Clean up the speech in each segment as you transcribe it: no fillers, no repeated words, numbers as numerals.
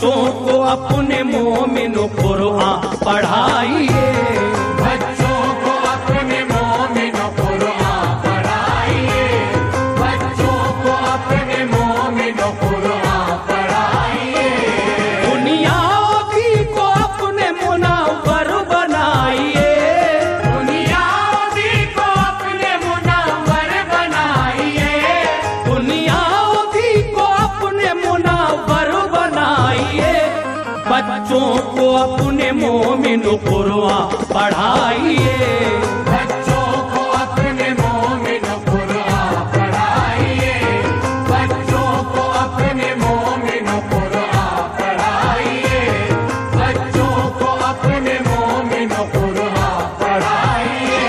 बच्चों को अपने मोमिन कुरान पढ़ाइए, बच्चों को अपने मोमिन कुरान पढ़ाइए, बच्चों को अपने मोमिन कुरान पढ़ाइए। दुनियावी को अपने मुनव्वर बनाइए, दुनियावी को अपने मुनव्वर बनाइए, दुनियावी को अपने मुनव्वर बनाइए। बच्चों को अपने मोमिन कुरान पढ़ाइए, बच्चों को अपने मोमिन कुरान पढ़ाइए, बच्चों को अपने मोमिन कुरान पढ़ाइए, बच्चों को अपने मोमिन कुरान पढ़ाइए।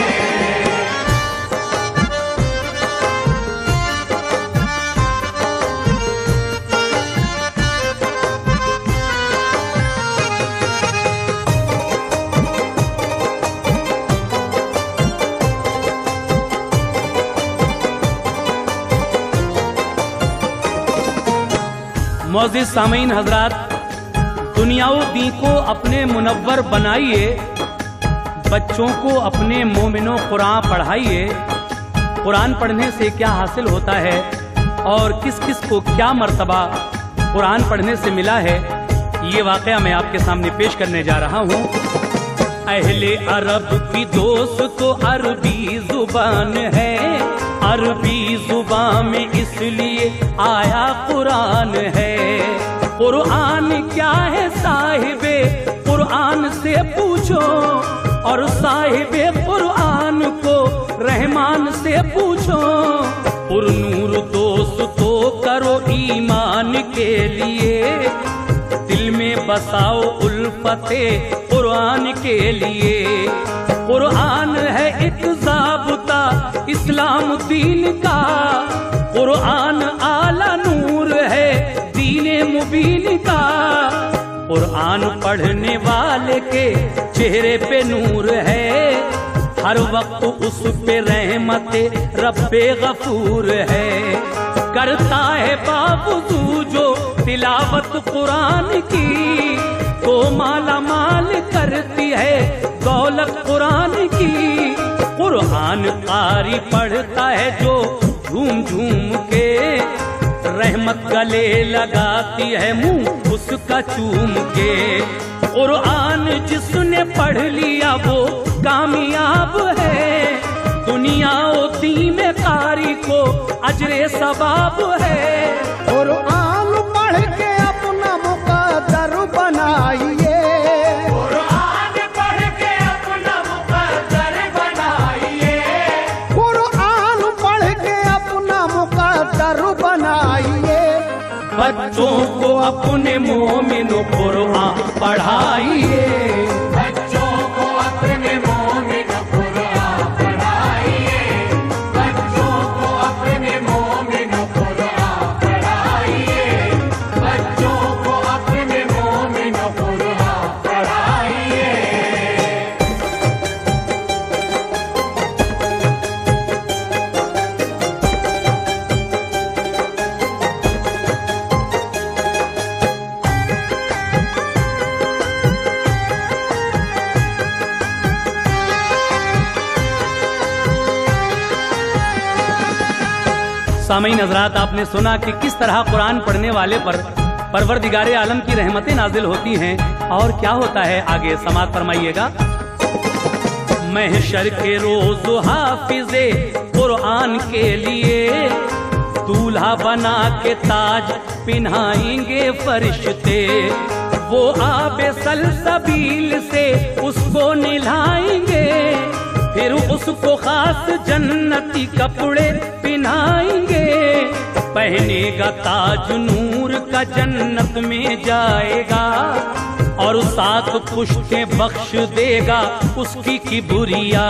मोअज़्ज़िज़ सामीन हजरात, दुनियावी को अपने मुनव्वर बनाइए, बच्चों को अपने मोमिनो कुरान पढ़ाइए। कुरान पढ़ने से क्या हासिल होता है और किस किस को क्या मर्तबा कुरान पढ़ने से मिला है, ये वाक़या मैं आपके सामने पेश करने जा रहा हूँ। अहले अरब की दोस्त तो अरबी जुबान है, अरबी जुबान में इसलिए आया कुरान है। कुरान क्या है साहिबे कुरान से पूछो, और साहिबे कुरान को रहमान से पूछो। पुरनूर दोस्त तो करो ईमान के लिए, दिल में बसाओ उल्फते कुरान के लिए। कुरान है एक ज़ाब्ता इस्लाम दीन का, कुरान आला नूर है दीने मुबीन का। कुरान पढ़ने वाले के चेहरे पे नूर है, हर वक्त उस पे रहमते रब्बे गफूर है। करता है बावजू जो तिलावत कुरान की, तो माला माल करती है दौलत कुरान की। कुरान कारी पढ़ता है जो झूम झूम के, रहमत गले लगाती है मुंह उसका चूम के। कुरान जिसने पढ़ लिया वो कामयाब है, दुनिया और दीन में कारी को अजरे सवाब है। कुरान पढ़ के अपना मुकद्दर बनाइए, कुरान पढ़ के अपना मुकद्दर बनाइए, कुरान पढ़ के अपना मुकद्दर बनाइए। बच्चों को अपने मोमिन कुरान पढ़ाइए, बच्चों को अपने मोमिन कुरान पढ़ाइए, बच्चों को अपने मोमिन कुरान पढ़ाइए, बच्चों को अपने मोमिन कुरान पढ़ाइए। सामीन हजरात, आपने सुना कि किस तरह कुरान पढ़ने वाले पर परवरदिगारे आलम की रहमतें नाजिल होती हैं, और क्या होता है आगे समाअत फरमाइएगा। महशर के रोज हाफिजे कुरान के लिए, दूल्हा बना के ताज पिन्हाएंगे फरिश्ते। वो आबे सलसबील से उसको निलाएंगे, फिर उसको खास जन्नती कपड़े पिन्हाएंगे। पहनेगा ताज नूर का जन्नत में जाएगा, और 7 पुश्तें बख्श देगा उसकी किबरिया।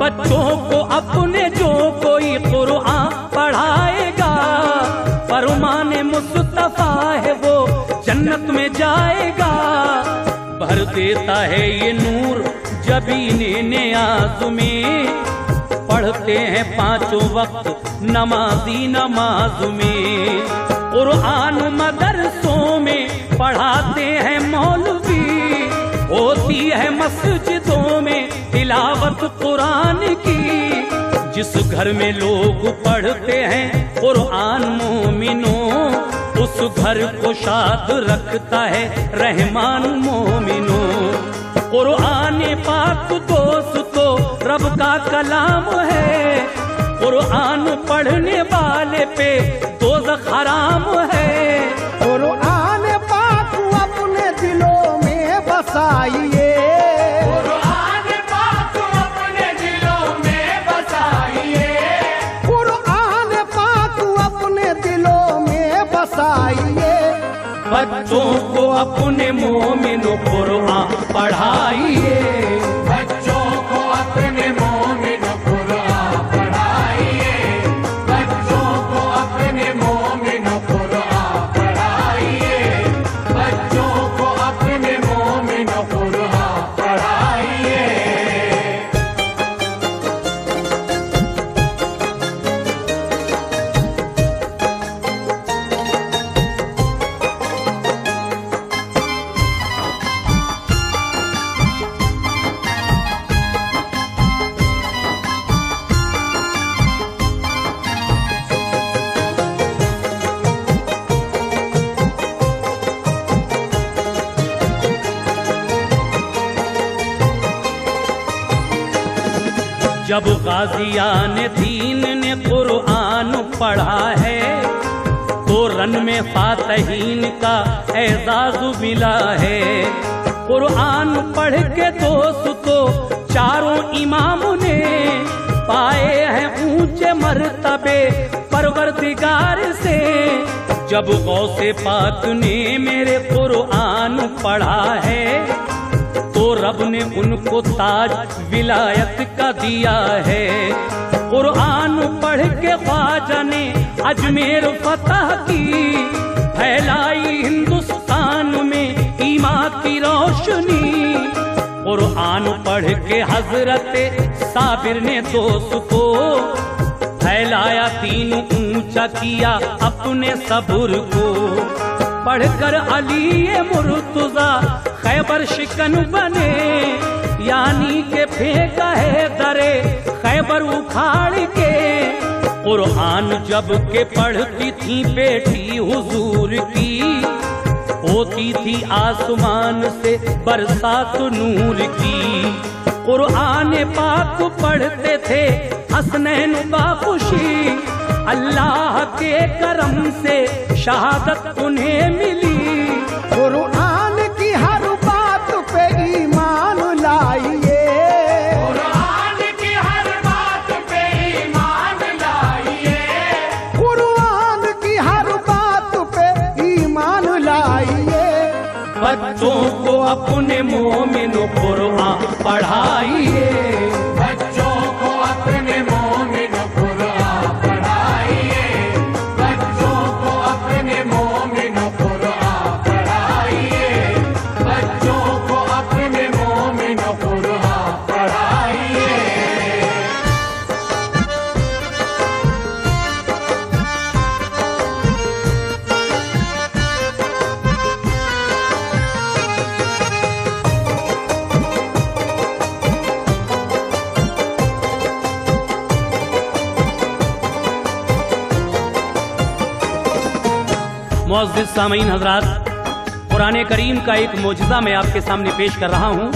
बच्चों को अपने जो कोई कुरान पढ़ाएगा, फरमाने मुस्तफा है वो जन्नत में जाएगा। भर देता है ये नूर जबीने नियाज़ में, पढ़ते हैं 5 वक्त नमाजी नमाज में। कुरान मदरसों में पढ़ाते हैं मौलवी, होती है मस्जिदों में तिलावत कुरान की। जिस घर में लोग पढ़ते हैं कुरान मोमिनों, उस घर को शाद रखता है रहमान मोमिनों। कुरान पाक दोस्तों रब का कलाम है, कुरान पढ़ने वाले पे दोज़ख हराम है। कुरान पाक अपने दिलों में बसाइए, कुरान पाक अपने दिलों में बसाइए, कुरान पाक अपने दिलों में बसाइए। बच्चों को अपने मोमिनो कुरान पढ़ाइए, बच्चों को अपने मोमिन कुरान पढ़ाइए, बच्चों को अपने मोमिन कुरान पढ़ाइए, बच्चों को अपने मोमिन कुरान पढ़ाइए। जब गाजियान दीन ने कुरान पढ़ा है, तो रन में फातहीन का एजाज मिला है। कुरान पढ़ के दोस्तों चारों इमाम ने पाए हैं ऊंचे मर्तबे परवरदिगार से। जब गौसे पाक ने मेरे कुरान पढ़ा है, तो रब ने उनको ताज विलायत का दिया है। कुरान पढ़ के ख्वाजा ने अजमेर फतह की, फैलाई हिंदुस्तान में ईमान की रोशनी। कुरान पढ़ के हजरत साबिर ने दोस्तों फैलाया दीन ऊंचा किया अपने सबुर को। पढ़कर अली मुर्तजा खैबर शिकन बने, यानी के फेंका है दरे खैबर उखाड़ के। कुरान जब के पढ़ती थी बेटी हुजूर की, होती थी आसमान से बरसात नूर की। कुरान पाक पढ़ते थे हसनैन बाखुशी, अल्लाह के करम से शहादत उन्हें मिली। कुरान की हर बात पे ईमान लाइए, कुरान की हर बात पे ईमान लाइए, कुरान की हर बात पे ईमान लाइए। बच्चों को अपने मोमिनो कुरान पढ़ाइए, बच्चों को अपने मोमिन कुरान पढ़ाइए, बच्चों को अपने मोमिन कुरान पढ़ाइए, बच्चों को अपने मोमिन कुरान पढ़ाइए। मुअज़्ज़िज़ सामीन हज़रात, कुरान करीम का एक मोजज़ा मैं आपके सामने पेश कर रहा हूँ,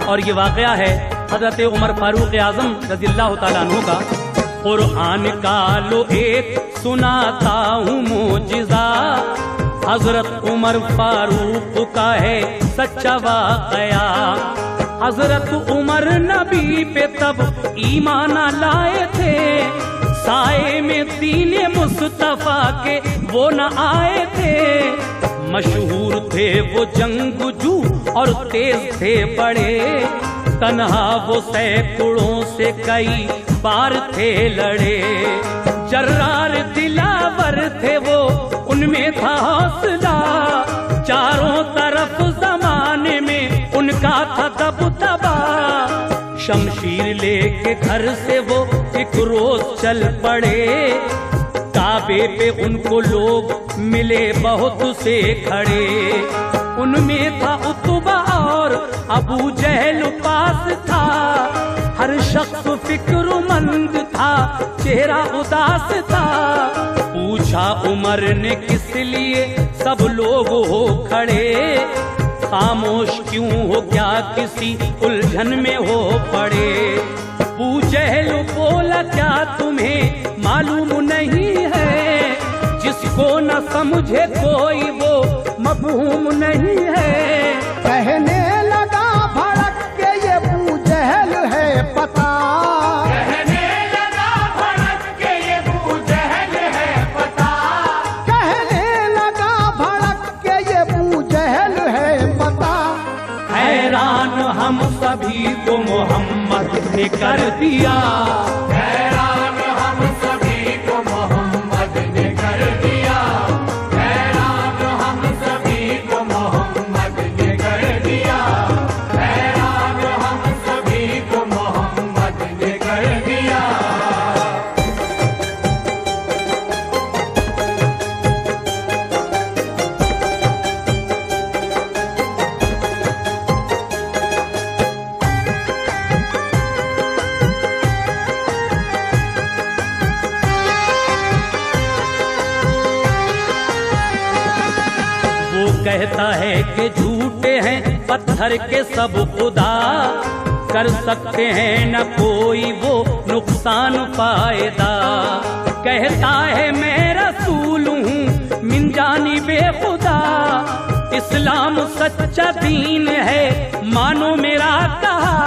और ये वाक़या है हज़रत उमर फारूक आज़म रज़ियल्लाहु ताला अन्हु का। कुरान का लो एक सुनाता हूँ मोजज़ा, हज़रत उमर फारूक का है सच्चा वाक़या। हज़रत उमर नबी पे तब ईमान लाए थे, साए में दीने मुस्तफा के वो न आए थे। मशहूर थे वो जंगजू और तेज थे बड़े, तन्हा वो सैकड़ों से कई बार थे लड़े। जर्रार दिलावर थे वो, उनमें था हौसला, चारों तरफ जमाने में उनका था दबदबा। शमशीर लेके घर से वो एक रोज चल पड़े, काबे पे उनको लोग मिले बहुत से खड़े, उनमें था उतबा और अबू जहल पास था। हर शख्स फिक्रमंद था, चेहरा उदास था। पूछा उमर ने किस लिए सब लोग हो खड़े, खामोश क्यों हो, क्या किसी उलझन में हो पड़े। अबू जहल बोला क्या तुम्हें मालूम नहीं है, जिसको न समझे कोई वो मफहूम नहीं है। कहने लगा भड़क के ये अबू जहल है पता, कहने लगा भड़क के ये अबू जहल है पता, कहने लगा भड़क के ये अबू जहल है पता। हैरान हम सभी को मोहम्मद ने कर दिया, हैरान हम सभी को मोहम्मद ने कर दिया, हैरान हम सभी को मोहम्मद ने कर दिया, हैरान हम सभी को मोहम्मद ने कर दिया। कहता है कि झूठे हैं पत्थर के सब खुदा, कर सकते हैं न कोई वो नुकसान फायदा। कहता है मैं रसूल हूँ मिन जानिबे खुदा, इस्लाम सच्चा दीन है मानो मेरा कहा।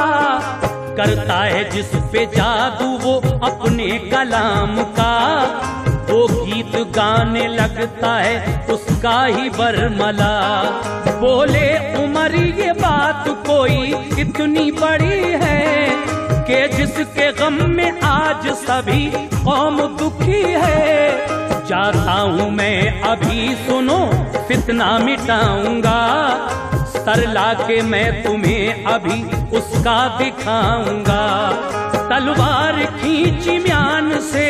करता है जिस पे जादू वो अपने कलाम का, वो गीत गाने लगता है उसका ही बरमला। बोले उमर ये बात कोई इतनी बड़ी है, कि जिसके गम में आज सभी कौम दुखी है। जाता हूँ मैं अभी सुनो फितना मिटाऊंगा, सर लाके मैं तुम्हें अभी उसका दिखाऊंगा। तलवार खींची म्यान से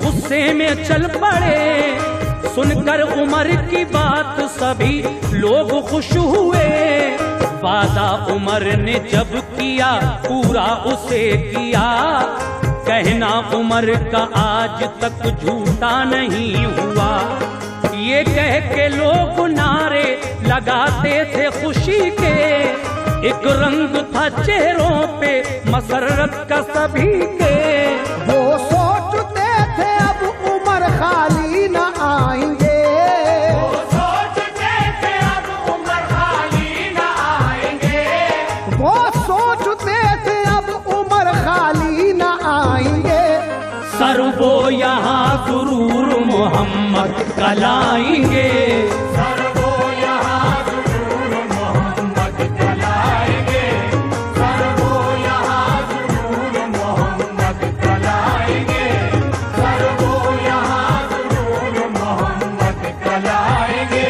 गुस्से में चल पड़े, सुनकर उमर की बात सभी लोग खुश हुए। वादा उमर ने जब किया पूरा उसे किया, कहना उमर का आज तक झूठा नहीं हुआ। ये कह के लोग नारे लगाते थे खुशी के, एक रंग था चेहरों पे मसरत का सभी के। वो सोचते थे अब उमर खाली न आएंगे, वो सोचते थे अब उमर खाली न आएंगे, वो सोचते थे अब उमर खाली न आएंगे। सर वो यहाँ जरूर मोहम्मद कलाएंगे, सर वो यहाँ जरूर मोहम्मद कलाएंगे, सर वो यहाँ जरूर मोहम्मद कलाएंगे, सर वो यहाँ जरूर मोहम्मद कलाएंगे।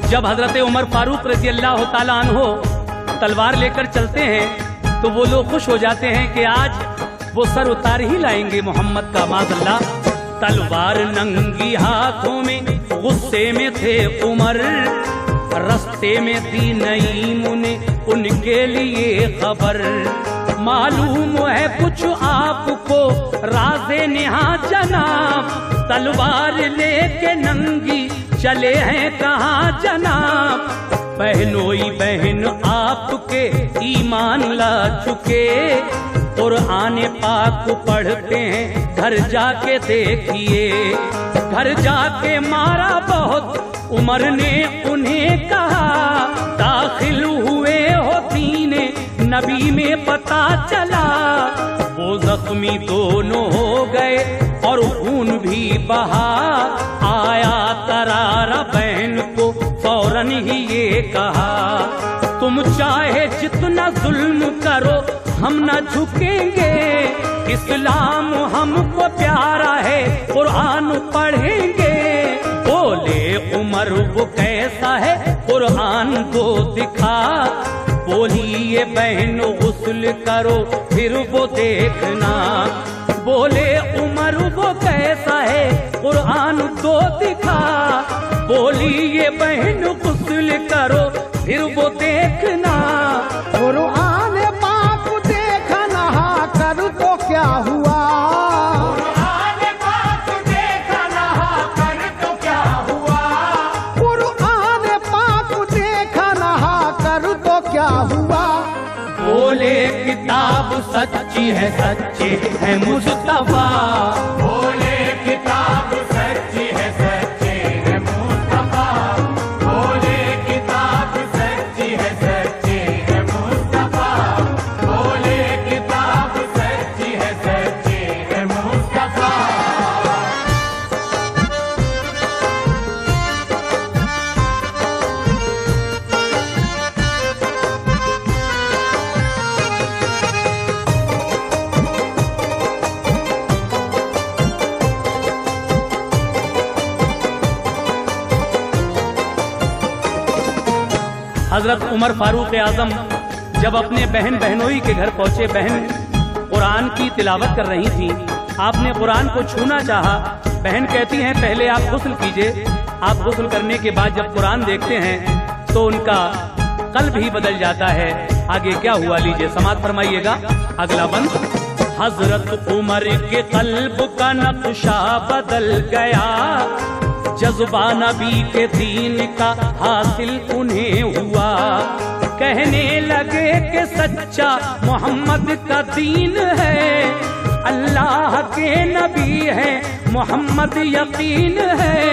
जब हजरत उमर फारूक रजी अल्लाह ताला अन्हो तलवार लेकर चलते हैं तो वो लोग खुश हो जाते हैं कि आज वो सर उतार ही लाएंगे मोहम्मद का। माज़अल्लाह तलवार नंगी हाथों में गुस्से में थे उमर, रास्ते में दी नईम ने उनके लिए खबर। मालूम है कुछ आपको राज़े नेहा जनाब, तलवार लेके नंगी चले हैं कहाँ जनाब। बहनोई बहन आपके ईमान ला चुके, कुरान पाक पढ़ते हैं घर जाके देखिए। घर जाके मारा बहुत उमर ने उन्हें कहा, दाखिल हुए हो दीने नबी में पता चला। वो जख्मी दोनों हो गए और जुल्म करो हम न झुकेंगे, इस्लाम हमको प्यारा है कुरान पढ़ेंगे। बोले उमर वो कैसा है कुरान को दिखा, बोली ये बहन गुस्ल करो फिर वो देखना। बोले उमर वो कैसा है कुरान को दिखा, बोली ये बहन गुस्ल करो फिर वो देखना। कुरान पाक देखा नहा कर तो क्या हुआ, कुरान पाक देखा नहा कर तो क्या हुआ, कुरान पाक देखा नहा कर तो क्या हुआ। बोले किताब सच्ची है सच्चे है मुस्तफा, बोले किताब सच्ची है सच्चे है मुस्तफा, बोले किताब सच्ची है सच्चे है मुस्तफा, बोले किताब सच्ची है सच्चे है मुस्तफा। हजरत उमर फारूक आजम जब अपने बहन बहनोई के घर पहुंचे, बहन कुरान की तिलावत कर रही थी। आपने कुरान को छूना चाहा, बहन कहती हैं पहले आप गुस्ल कीजिए। आप गुस्ल करने के बाद जब कुरान देखते हैं तो उनका कल्ब ही बदल जाता है। आगे क्या हुआ लीजिए समाअत फरमाइएगा। अगला बंद। हजरत उमर के कल्ब का नक्शा बदल गया, जज्बा नबी के दीन का हासिल उन्हें हुआ। कहने लगे कि सच्चा मोहम्मद का दीन है, अल्लाह के नबी है मोहम्मद यकीन है।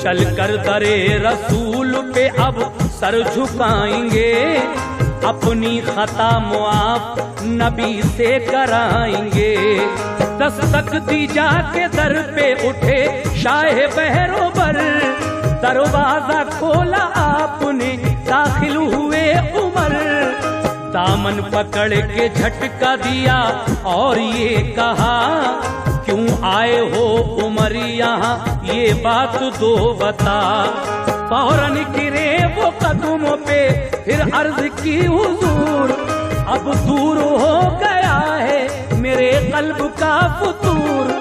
चलकर दरे रसूल पे अब सर झुकाएंगे, अपनी खता मुआफ नबी से कराएंगे। दस्तक दी जाके दर पे उठे शाह बहरोबर, दरवाजा खोला आपने दाखिल हुए उमर। दामन पकड़ के झटका दिया और ये कहा, क्यों आए हो उमर यहाँ ये बात दो बता। फौरन गिरे वो कदमों पे फिर अर्ज की हुजूर, अब दूर हो गया है मेरे कल्ब का फतूर।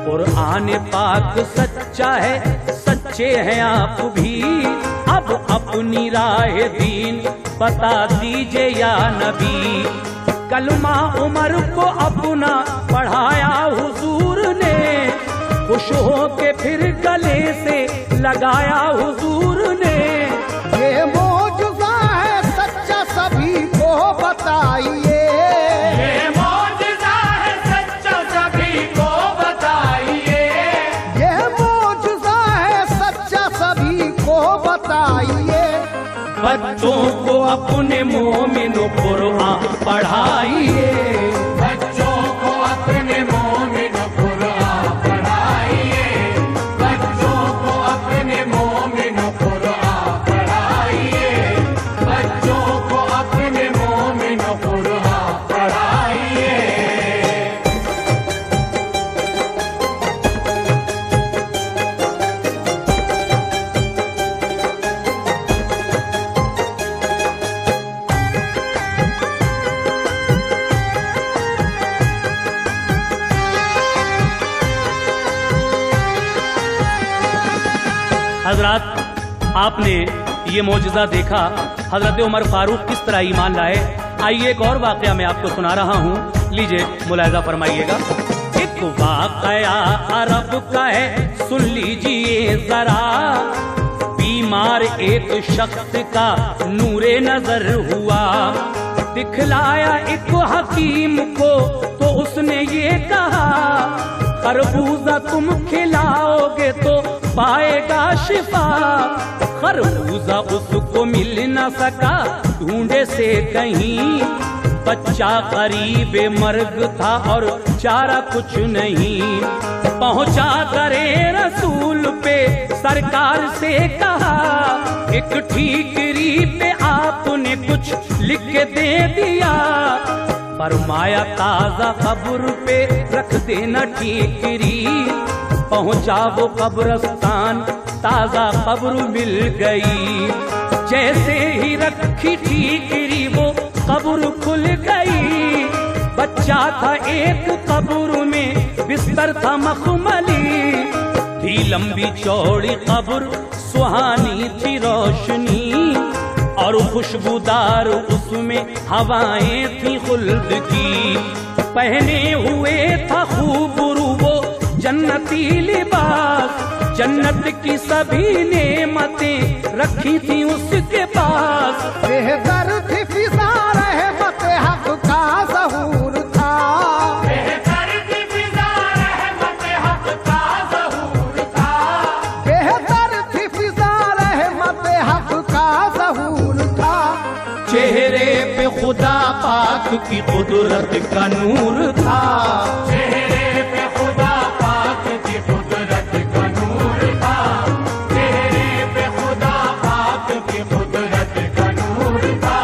कुरान पाक सच्चा है सच्चे हैं आप भी, अब अपनी राह दीन बता दीजिए या नबी। कलमा उमर को अपना पढ़ाया हुजूर ने, खुश हो के फिर गले से लगाया हुजूर ने। ये मौजूदा है सच्चा सभी को बताइए, ये मौजज़ा है सच्चा सभी को बताइए, ये मौजूदा है सच्चा सभी को बताइए। बच्चों को अपने मोमिन कुरान पढ़ाइए, बच्चों को अपने मोमिन कुरान पढ़ाइए, बच्चों को अपने मोमिन कुरान पढ़ाइए, बच्चों को अपने मोमिन कुरान पढ़ाइए। हजरत आपने ये मौजज़ा देखा, हजरत उमर फारूक किस तरह ईमान लाए। आइए एक और वाकया मैं आपको सुना रहा हूँ, लीजिए मुलाहिजा फरमाइएगा। एक वाकया अरब का है सुन लीजिए जरा, बीमार एक शख्स का नूरे नजर हुआ। दिखलाया एक हकीम को तो उसने ये कहा, खरबूजा तुम खिलाओगे तो पाएगा शिफा। खरबूजा उसको मिल न सका ढूंढे से कहीं, बच्चा करीब मर्ग था और चारा कुछ नहीं। पहुंचा करे रसूल पे सरकार से कहा, एक ठीकरी पे आपने कुछ लिख के दे दिया। फरमाया ताजा कब्र पे रख देना ठीकरी। पहुंचा वो कब्रस्तान, ताजा कब्र मिल गई। जैसे ही रखी ठीकरी वो कब्र खुल गई। बच्चा था एक कब्र में, बिस्तर था मखमली। थी लंबी चौड़ी कब्र, सुहानी थी रोशनी, और खुशबूदार उसमें हवाएं थी खुल्द की। पहने हुए था खूब वो जन्नती लिबास, जन्नत की सभी नेमतें रखी थी उसके पास। बेहतर थी फिजा रहमत हक का ज़हूर था। बेहतर थी फिजा रहमत हक का ज़हूर था। बेहतर थी फिजा रहमत हक का ज़हूर था। चेहरे पे खुदा पाक की कुदरत का नूर था। चेहरे पे खुदा पाक की कुदरत का नूर था। चेहरे पे खुदा पाक की कुदरत का नूर था।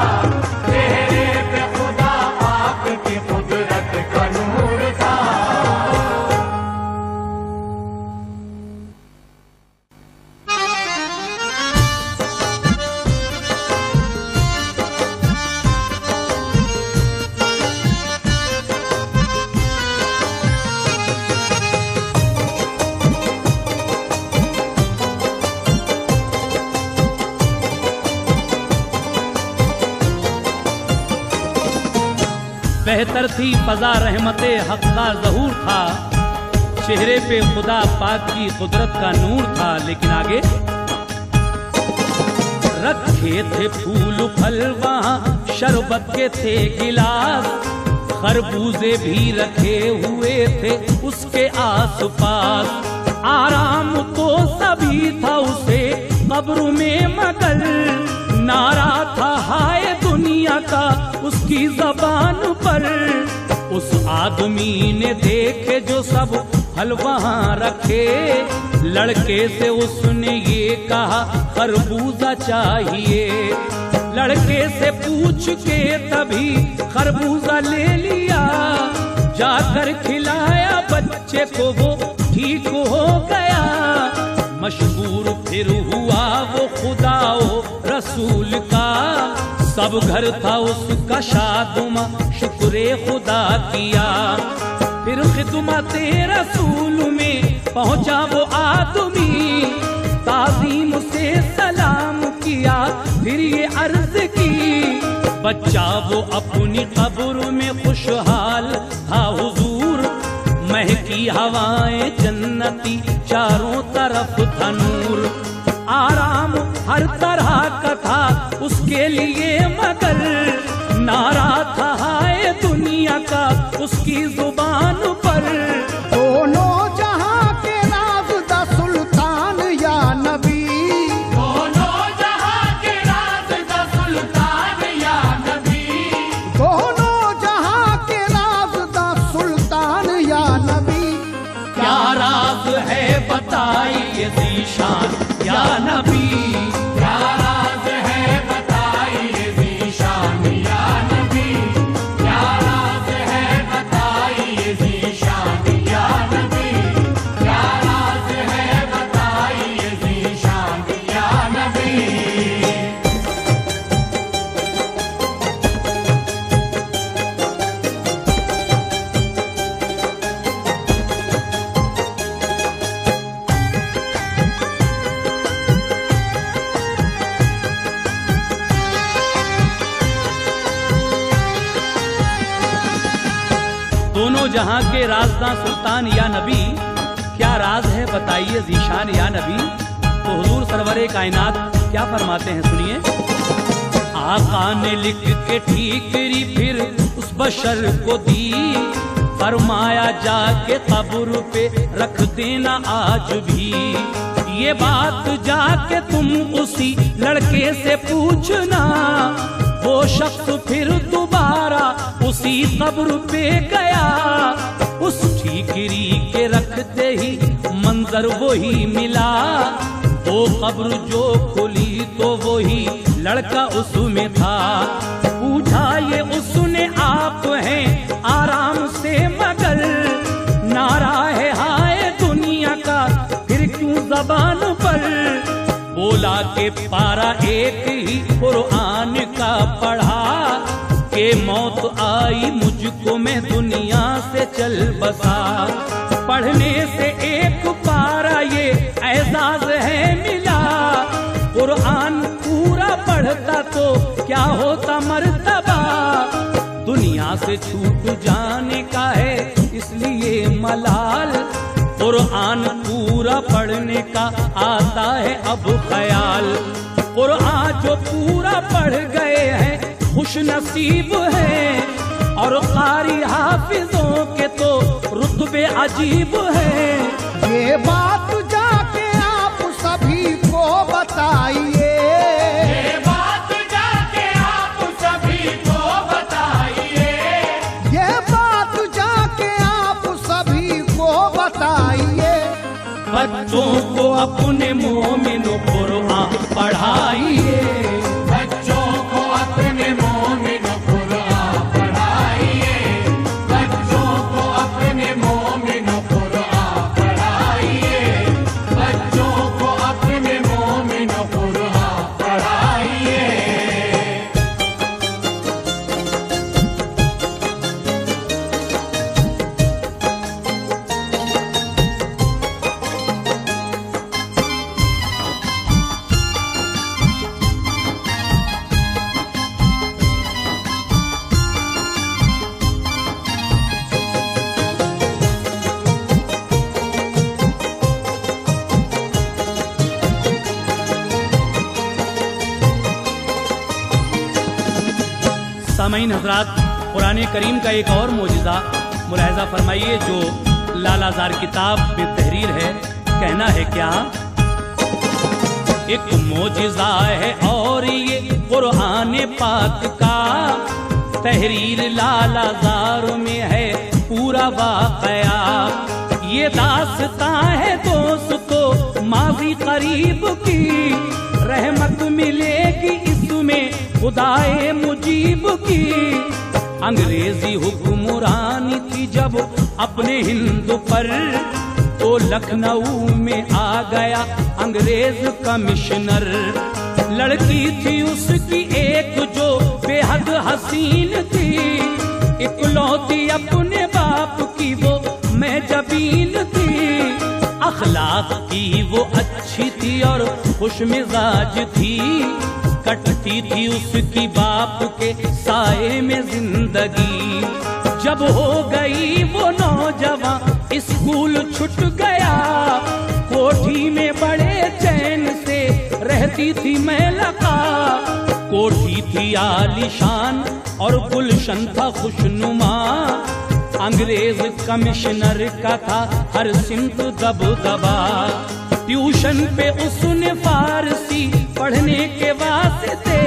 चेहरे पे खुदा पाक की कुदरत का नूर था। बेहतर थी फजा रहमते हक का ज़हूर था। चेहरे पे खुदा पाक की कुदरत का नूर था। लेकिन आगे रखे थे फूल फल वहाँ, शरबत के थे गिलास। खरबूजे भी रखे हुए थे उसके आसपास। आराम तो सभी था उसे कब्र में, मगर नारा था हाय दुनिया का उसकी जबान पर। उस आदमी ने देखे जो सब फल वहाँ रखे, लड़के से उसने ये कहा खरबूजा चाहिए। लड़के से पूछ के तभी खरबूजा ले लिया। जाकर खिलाया बच्चे को वो ठीक हो गया। मशहूर फिर हुआ वो खुदाओ रसूल का। सब घर था उसका शादुमा, शुक्रे खुदा किया। फिर खिदमते रसूल में पहुंचा वो आदमी। ताज़ीम से सलाम किया, फिर ये अर्ज की। बच्चा वो अपनी कब्र में खुशहाल था हुजूर। महकी हवाएं जन्नती, चारों तरफ था नूर। आराम हर तरह का था उसके लिए, मगर नारा था हाय दुनिया का उसकी जुबान पर। दोनों जहां के राज दा सुल्तान या नबी। दोनों जहां के राज दा सुल्तान या नबी। दोनों जहां के राज दा सुल्तान या नबी। क्या राज है बताइए ज़ीशान या नबी। क्या राज है बताइए ज़ीशान या नबी। क्या राज है बताइए ज़ीशान या नबी। क्या राज है बताइए ज़ीशान या नबी। दोनों जहां के राजदां सुल्तान या नबी, क्या राज है बताइए ज़ीशान या नबी। तो हुजूर सरवरे कायनात क्या फरमाते हैं, सुनिए। आका ने लिख के ठीकरी फिर उस बशर को दी। फरमाया जाके कब्र पे रख देना आज भी। ये बात जाके तुम उसी लड़के से पूछना। वो शख्स फिर दोबारा उसी कब्र पे गया। उस ठीकरी के रखते ही मंजर वही मिला। वो कब्र जो खुली तो वही लड़का उसमें था। पूछा ये उसने आप हैं आराम से मगर, नारा है हाय दुनिया का फिर क्यों जबान पर। बोला के पारा एक ही कुरान का पढ़ा, के मौत आई मुझको मैं दुनिया से चल बसा। पढ़ने से एक पारा ये एजाज है मिला, कुरान पूरा पढ़ता तो क्या होता मर्तबा। दुनिया से छूट जाने का है इसलिए मलाल, कुरान पूरा पढ़ने का आता है अब ख्याल। कुरान जो पूरा पढ़ गए हैं खुश नसीब हैं, और कारी हाफिजों के तो रुतबे अजीब हैं। ये बात जाके आप सभी को बताइए, ये बात जाके आप सभी को बताइए, ये बात जाके आप सभी को बताइए। बच्चों को अपने मोमिन कुरान पढ़ाइए, बच्चों को अपने मोमिन कुरान पढ़ाइए, बच्चों को अपने मोमिन कुरान पढ़ाइए, बच्चों को अपने मोमिन कुरान पढ़ाइए। सामईन हजरात, कुरान करीम का एक और मोजिज़ा मुलाहिज़ा फरमाइए जो लालाजार किताब में तहरीर है। कहना है क्या, एक मोजिज़ा है और ये कुरान पाक का, तहरीर लालाजार में है पूरा वाक़या। ये दास्तां है दोस्तों माज़ी करीब की, रहमत मिलेगी इसमें खुदाए मुजीब की। अंग्रेजी हुक्मरानी थी जब अपने हिंद पर, तो लखनऊ में आ गया अंग्रेज कमिश्नर। लड़की थी उसकी एक जो बेहद हसीन थी, इकलौती अपने बाप की वो मैं जबीन थी। अखलाक की वो अच्छी थी और खुश मिजाज थी, कटती थी उसकी बाप के साए में जिंदगी। जब हो गई वो नौजवान स्कूल छूट गया, कोठी में बड़े चैन से रहती थी महलका। कोठी थी आलीशान और गुलशन था खुशनुमा, अंग्रेज कमिश्नर का था हर सिमत दबदबा। ट्यूशन पे उसने फारसी पढ़ने के वास्ते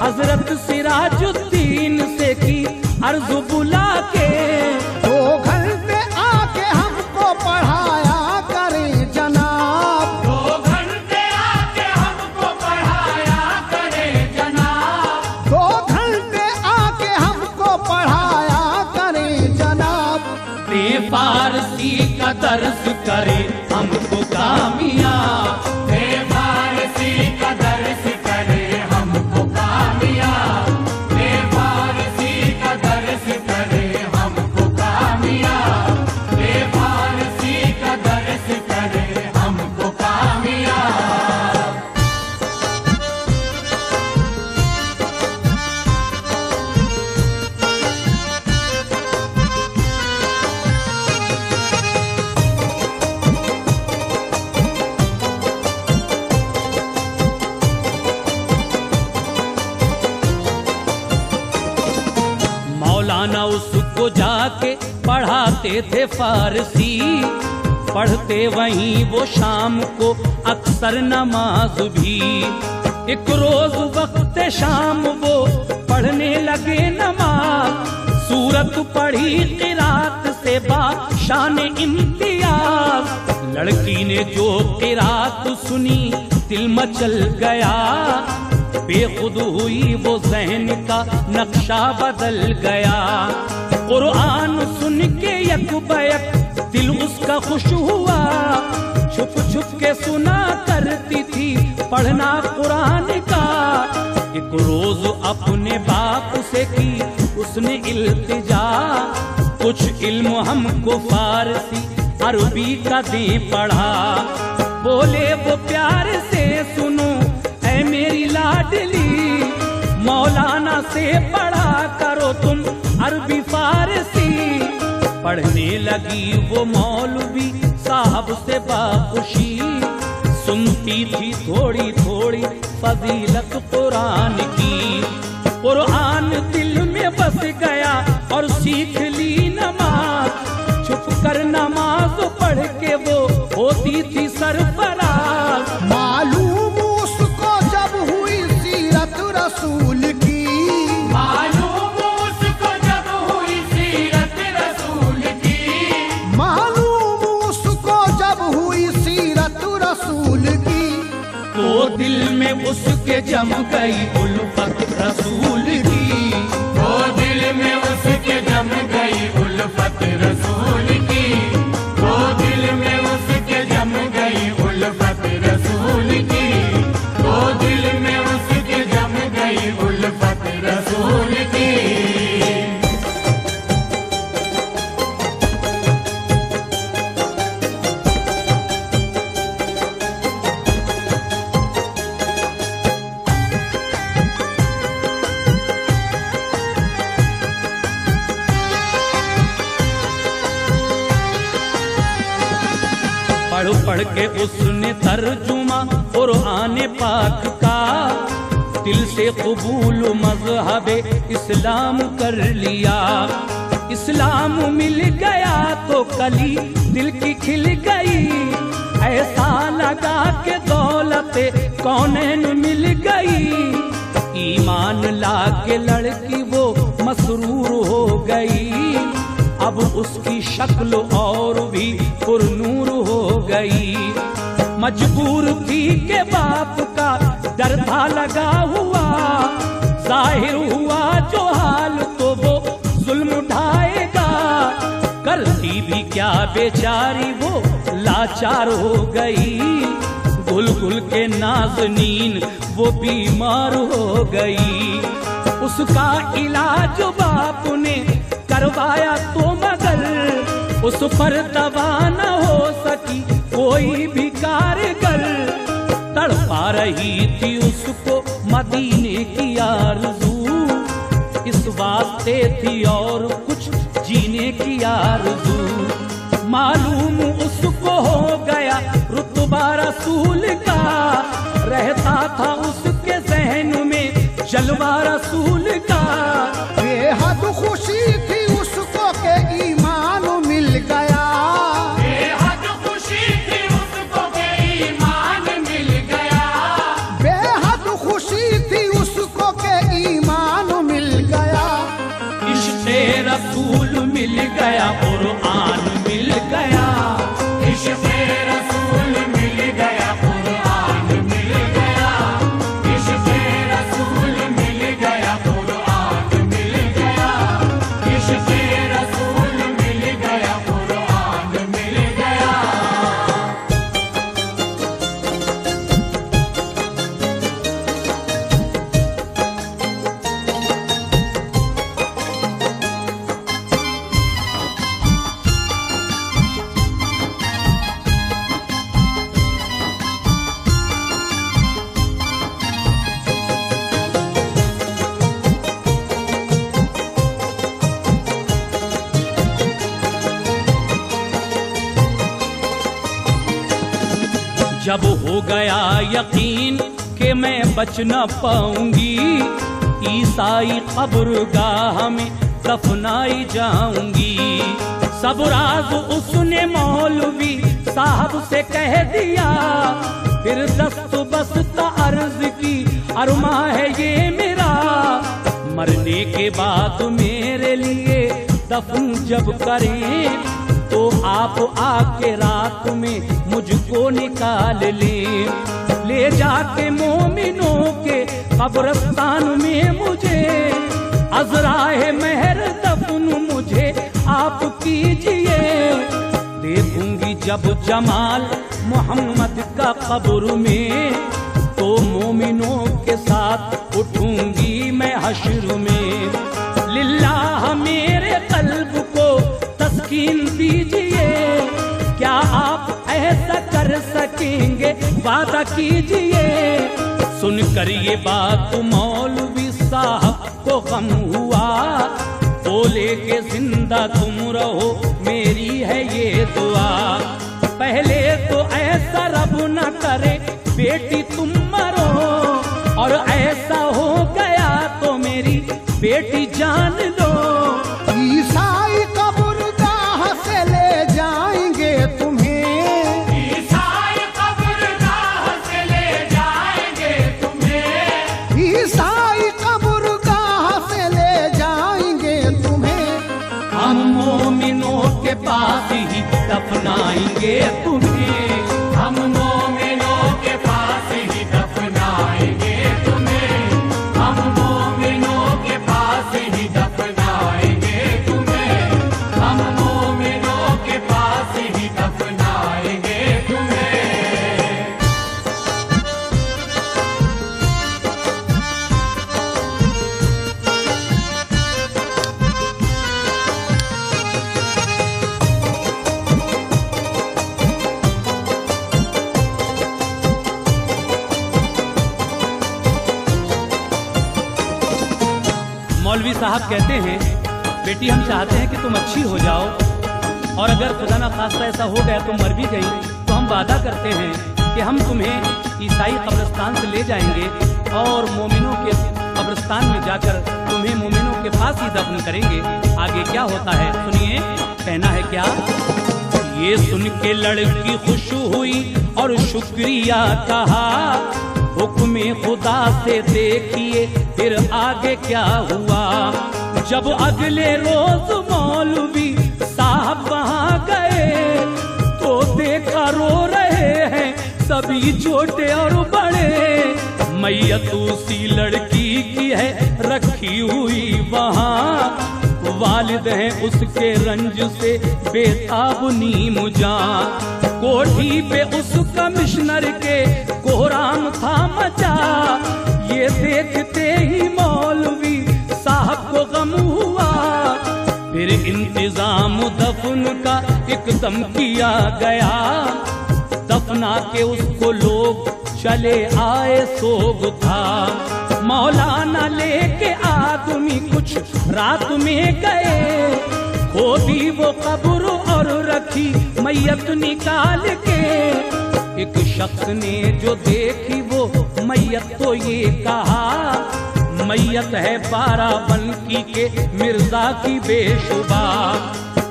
हजरत सिराजुद्दीन से की अर्ज बुला के। 2 घंटे आके हमको पढ़ाया करें जनाब, 2 घंटे आके हमको पढ़ाया करें जनाब, 2 घंटे आके हमको पढ़ाया करें जनाब। ते फारसी का दर्स करे हमको कामयाब, ते फारसी का दर्स करे हमको कामयाब, ते फारसी का दर्स करे हमको कामयाब, ते फारसी का दर्स करे हमको कामयाब। मौलाना उसको जाके पढ़ाते थे फारसी, पढ़ते वहीं वो शाम को अक्सर नमाज भी। एक रोज वक्त शाम वो पढ़ने लगे नमाज, सूरत पढ़ी किरात से बाशान इम्तियाज। लड़की ने जो किरात सुनी दिल मचल गया, बेखुद हुई वो ज़हन का नक्शा बदल गया। कुरान सुन के यकबयक दिल उसका खुश हुआ, छुप छुप के सुना करती थी पढ़ना कुरान का। एक रोज अपने बाप से की उसने इल्तिजा, कुछ इल्म हमको फारसी अरबी का दे पढ़ा। बोले वो प्यार से सुनो ऐ मेरी लाडली, मौलाना से पढ़ा करो तुम अरबी फारसी। पढ़ने लगी वो मौलवी साहब से बाखुशी, सुनती थी थोड़ी थोड़ी फजीलत कुरान की। कुरान दिल में बस गया और सीख ली नमाज, छुप कर नमाज पढ़ के वो होती थी सरफराज। मालूम उसको जब हुई सीरत रसूल की, मालूम उसको जब हुई सीरत रसूल की, मालूम उसको जब हुई सीरत रसूल की, तो दिल में उसके जम गई उल्फत रसूल की। वो दिल में उसके जम गई उल्फत रसूल की, वो दिल में उसके जम गई उल्फत रसूल की, वो दिल में उसके जम गई उल्फत रसूल की। पढ़ पढ़ के उसने तर्जुमा कुरान पाक का, दिल से कबूल मज़हबे इस्लाम कर लिया। इस्लाम मिल गया तो कली दिल की खिल गई, ऐसा लगा के दौलते कौनैन मिल गई। ईमान ला के लड़की वो मसरूर हो गई, अब उसकी शक्ल और भी पुरनूर हो गई। मजबूर थी के बाप का डर था लगा हुआ, जाहिर हुआ जो हाल तो वो जुल्म उठाएगा। करती भी क्या बेचारी वो लाचार हो गई, गुल गुल के नाज़नीन वो बीमार हो गई। उसका इलाज बाप ने करवाया तो मगर उस पर दवा न हो सकी कोई भी कारगर। तड़पा रही थी उसको मदीने की आरज़ू, इस वास्ते थी और कुछ जीने की आरज़ू। मालूम उसको हो गया रुतबा रसूल का, रहता था उसके ज़हन में जलवा रसूल का। बेहद खुशी थी उसको के ईमान मिल गया, बेहद खुशी थी उसको के ईमान मिल गया, बेहद खुशी थी उसको के ईमान मिल गया। इश्क़े रसूल मिल गया, कुरान मिल गया। इश्क़े रसूल मिल गया, कुरान मिल गया, इश्क़े रसूल मिल गया, कुरान मिल गया, इश्क़े रसूल मिल गया, कुरान मिल गया। जब हो गया यकीन कि मैं बच न पाऊंगी, ईसाई कब्रगाह में दफनाई जाऊंगी। सब राज उसने मौलवी साहब से कह दिया, फिर दस्त बस्ता अर्ज की अरमा है ये मेरा। मरने के बाद मेरे लिए दफन जब करें तो आप आके रात में मुझको निकाल ले। ले जाके मोमिनों के कब्रिस्तान में मुझे, अज़राए महर दफन मुझे आप कीजिए। देखूंगी जब जमाल मोहम्मद का कब्र में, तो मोमिनों के साथ उठूंगी मैं हश्र में। लिल्लाह मेरे कल्ब को तस्कीन दीजिए, क्या आप ऐसा कर सकेंगे वादा कीजिए। सुनकर ये बात मौलवी साहब को गम हुआ, बोले के जिंदा तुम रहो मेरी है ये दुआ। पहले तो ऐसा रब न करे बेटी तुम मरो, और ऐसा हो गया तो मेरी बेटी जान लो। ईसाई कब्रगाह से ले जाएंगे तुम्हें, ईसाई कब्रगाह से ले जाएंगे तुम्हें, ईसाई कब्रगाह से ले जाएंगे तुम्हें। हम मोमिनों के पास ही दफनाएंगे तुम्हें, हम मोमिनों के पास ही दफनाएंगे तुम्हें, हम मोमिनों के पास ही दफनाएंगे तुम्हें, हम मोमिनों के पास ही दफनाएंगे तुम्हें। मौलवी साहब कहते हैं, बेटी हम चाहते हैं कि तुम अच्छी हो जाओ, और अगर खुदा ना खास्ता ऐसा हो गया तुम मर भी गई, तो हम वादा करते हैं कि हम तुम्हें ईसाई कब्रिस्तान से ले जाएंगे और मोमिनों के कब्रिस्तान में जाकर तुम्हें मोमिनों के पास ही दफन करेंगे। आगे क्या होता है सुनिए, कहना है क्या। ये सुन के लड़की खुश हुई और शुक्रिया कहा, हुक्म खुदा से देखिए फिर आगे क्या हुआ। जब अगले रोज मौलवी साहब वहां गए, तो देखा रो रहे हैं सभी छोटे और बड़े। मैयत उसी लड़की की है रखी हुई वहां, वालिद हैं उसके रंज से बेताब नीम जान। कोठी पे उस कमिश्नर के कोहराम था मचा, ये देखते ही मौलवी साहब को गम हुआ। फिर इंतजाम दफन का एकदम किया गया, दफना के उसको लोग चले आए सोग था। मौलाना लेके आदमी कुछ रात में गए, खोदी वो कब्र और रखी मैयत निकाल के। एक शख्स ने जो देखी वो मैयत तो ये कहा, मैयत है बाराबंकी के मिर्जा की बेशुबा।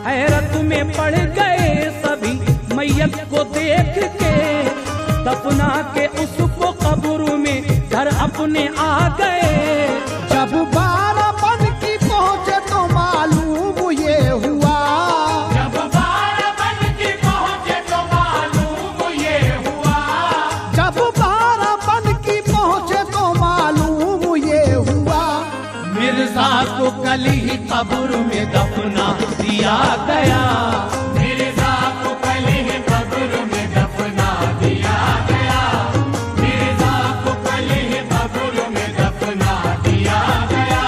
हैरत में पड़ गए सभी मैयत को देख के, दफना के उसको कब्र में घर अपने आ गए। जब बाराबंकी पहुंचे तो मालूम ये हुआ, जब बाराबंकी पहुंचे तो मालूम ये हुआ, जब बाराबंकी पहुंचे तो मालूम ये हुआ। मिर्जा को कल ही कब्र में दफना दिया गया, मिर्जा को कल ही कब्र में दफना दिया गया, मिर्जा को कल ही कब्र में दफना दिया गया,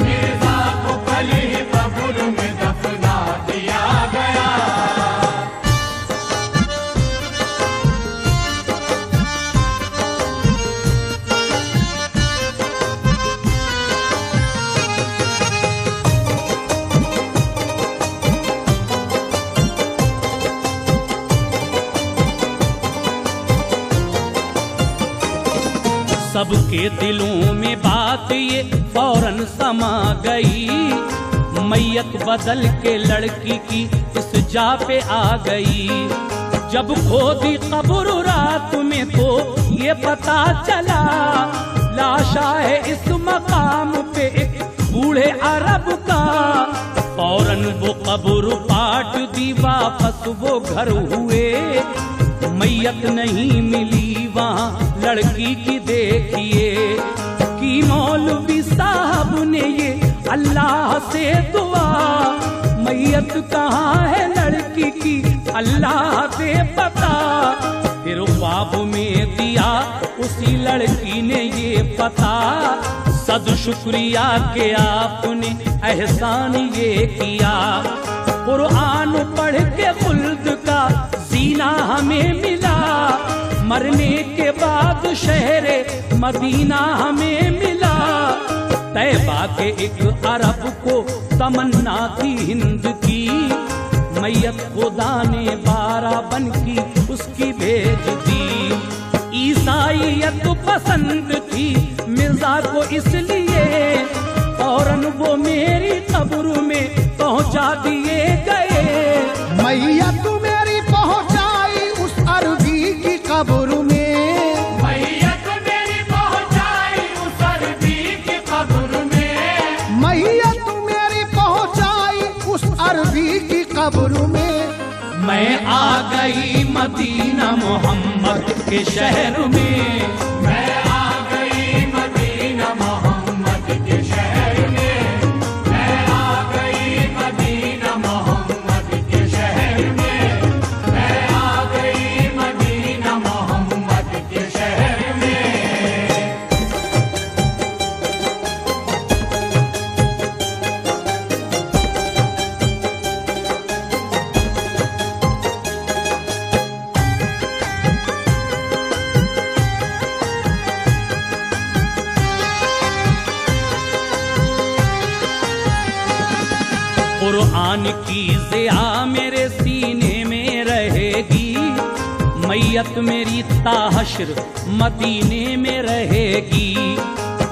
मिर्जा को कल ही कब्र में दफना दिया गया। सबके दिलों में बात ये फौरन समा गई। मैयत बदल के लड़की की इस जा पे आ गई। जब खोदी कब्र रात में तो ये पता चला, लाशा है इस मकाम पे एक बूढ़े अरब का। फौरन वो कब्र पाट दी, वापस वो घर हुए। मैयत नहीं मिली वहाँ मैयत कहाँ है लड़की की अल्लाह दे पता। फिर ख्वाब में दिया उसी लड़की ने ये पता, सद शुक्रिया के आपने एहसान ये किया। कुरान पढ़ के खुल्द का जीना हमें मिला, मरने के बाद शहरे मदीना हमें मिला। तैबा के एक अरब को तमन्ना थी हिंद की, मैयत खुदा ने 12 बन की उसकी भेज दी। ईसाईयत पसंद थी मिर्जा को इसलिए, फौरन वो मेरी कब्र में पहुंचा दिए गए। मैयत मेरी पहुंचाई उस अरबी की कब्र में, मैयत मेरी पहुंचाई उस अरबी की कब्र में, मैयत मेरी पहुंचाई उस अरबी की कब्र में। मैं आ गई मदीना मोहम्मद के शहर में, मैं आ गई मदीना मोहम्मद के शहर में, मैं आ गई मदीना मोहम्मद के शहर में, मैं आ गई मदीना मोहम्मद के शहर में। कुरान की ज़िया मेरे सीने में रहेगी, मैयत मेरी ताहश्र मदीने में रहेगी।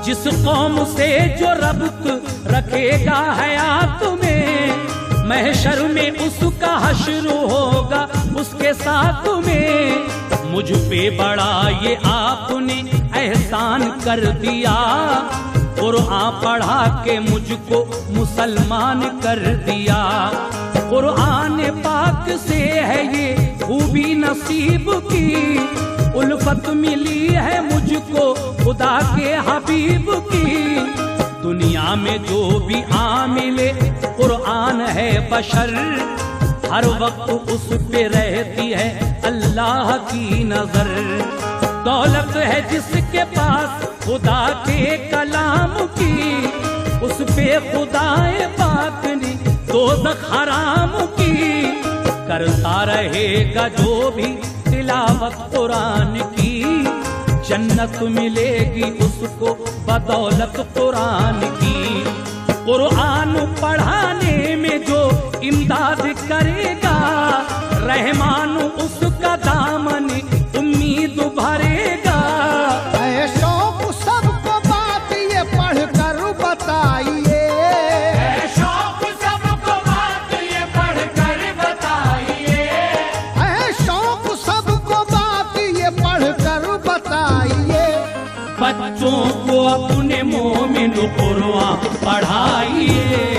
जिस कौम से जो रब्त रखेगा हयात में, महशर में उसका हश्र होगा उसके साथ में। मुझ पे बड़ा ये आपने एहसान कर दिया, कुरान पढ़ा के मुझको मुसलमान कर दिया। कुरान पाक से है ये खूबी नसीब की, उल्फत मिली है मुझको खुदा के हबीब की। दुनिया में जो भी आमिले कुरान है बशर, हर वक्त उस पे रहती है अल्लाह की नजर। दौलत है जिसके पास खुदा के कलाम की, उस पे खुदाए पाक ने दोज़ख हराम की। करता रहेगा जो भी तिलावत कुरान की, जन्नत मिलेगी उसको बदौलत कुरान की। कुरान पढ़ाने में जो इमदाद करेगा, रहमान उसका दामन उम्मीद भरेगा। ऐ शौक सबको बात ये पढ़ कर बताइए, ऐ शौक सबको बात ये पढ़ कर बताइए, ऐ शौक सबको बात ये पढ़ कर बताइए। बच्चों को अपने मोमिन कुरान पढ़ाइए।